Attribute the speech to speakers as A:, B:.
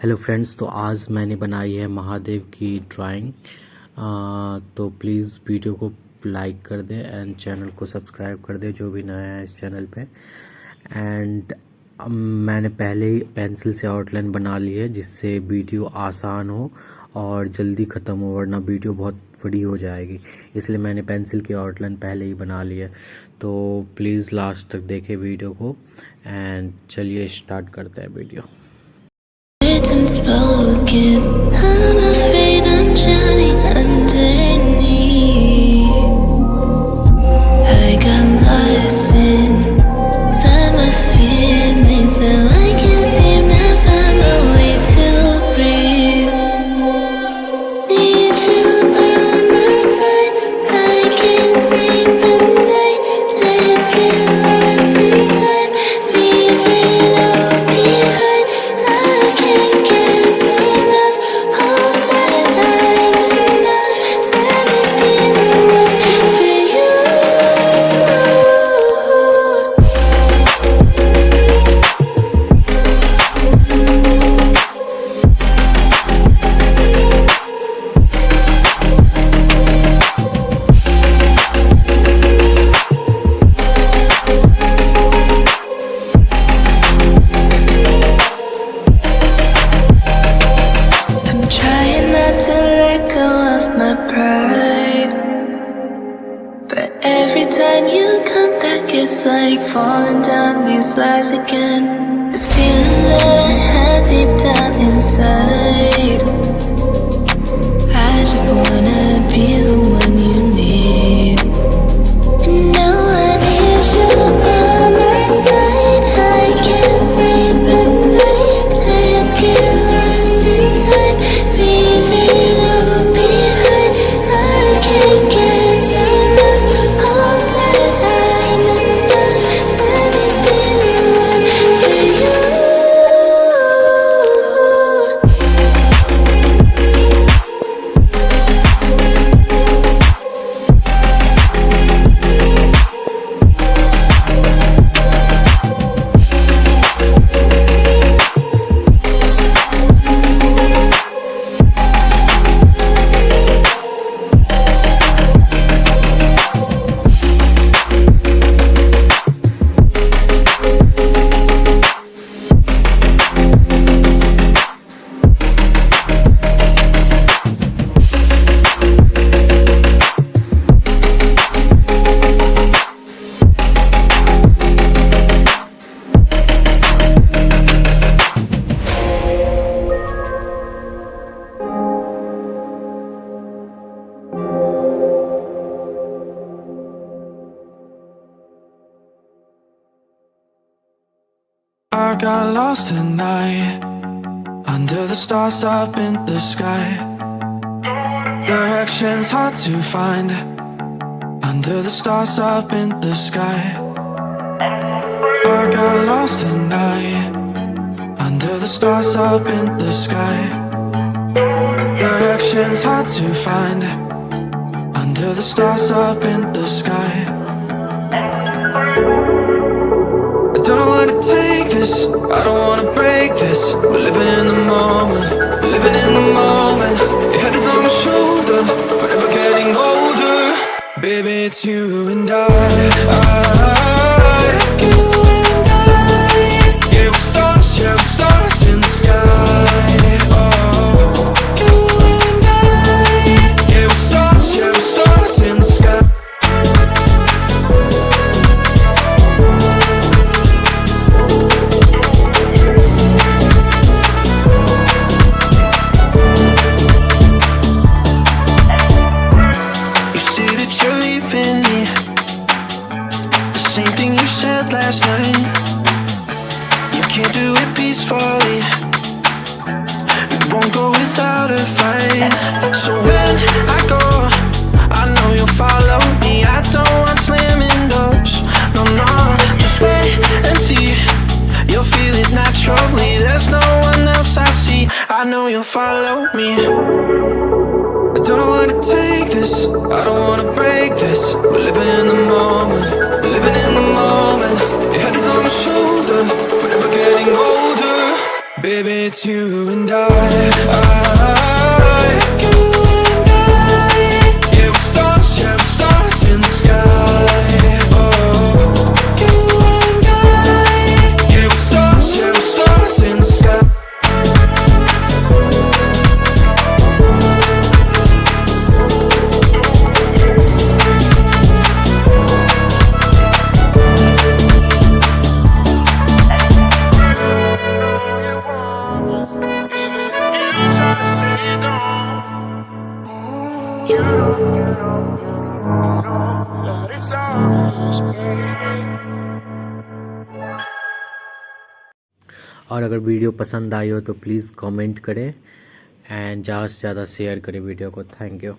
A: Hello friends, तो आज मैंने बनाई है महादेव की ड्राइंग। तो प्लीज़ वीडियो को लाइक कर दें एंड चैनल को सब्सक्राइब कर दें जो भी नया है इस चैनल पे। एंड मैंने पहले ही पेंसिल से आउटलाइन बना ली है जिससे वीडियो आसान हो और जल्दी ख़त्म हो, वरना वीडियो बहुत बड़ी हो जाएगी। इसलिए मैंने पेंसिल की आउटलाइन पहले ही बना ली है। तो प्लीज़ लास्ट तक देखें वीडियो को एंड चलिए स्टार्ट करते हैं video.
B: Unspoken, I'm afraid I'm drowning underneath. I got lost inside my feelings. Now I can't seem to find a way to breathe. Need you by my side. I can't sleep at night. Let's get lost in time. Leave it all behind. Love can't get enough. Hope that I'm enough. Let me be the one for you. I'm trying not to let go of my pride, but every time you come back it's like falling down these lies again. This feeling that I have deep down inside, I just wanna be the one you need. And now I need you by my side. I can't sleep at night. Let's get lost in time. Leave it all behind. Love can't get enough. Hope that I'm enough. Let me be the one for you.
C: I got lost tonight under the stars up in the sky. Directions hard to find under the stars up in the sky. I got lost tonight under the stars up in the sky. Directions hard to find under the stars up in the sky. I don't know where to take this, I don't wanna break this. We're living in the moment, living in the moment. Your head is on my shoulder, we're never getting older. Baby, it's you and I. You and I. Yeah, we're stars in the sky. Oh, you and I. Yeah, we're stars in the sky. Last night, you can't do it peacefully. It won't go without a fight. So when I go, I know you'll follow me. I don't want slamming doors. No, no, just wait and see. You'll feel it naturally. There's no one else I see. I know you'll follow me. I don't know where to take this, I don't wanna break this. We're living in the moment, living in the moment. Your head is on my shoulder, we're never getting older. Baby, it's you and I.
A: और अगर video पसंद आई हो तो please comment करें and ज़्यादा से ज़्यादा share करें वीडियो को। Thank you.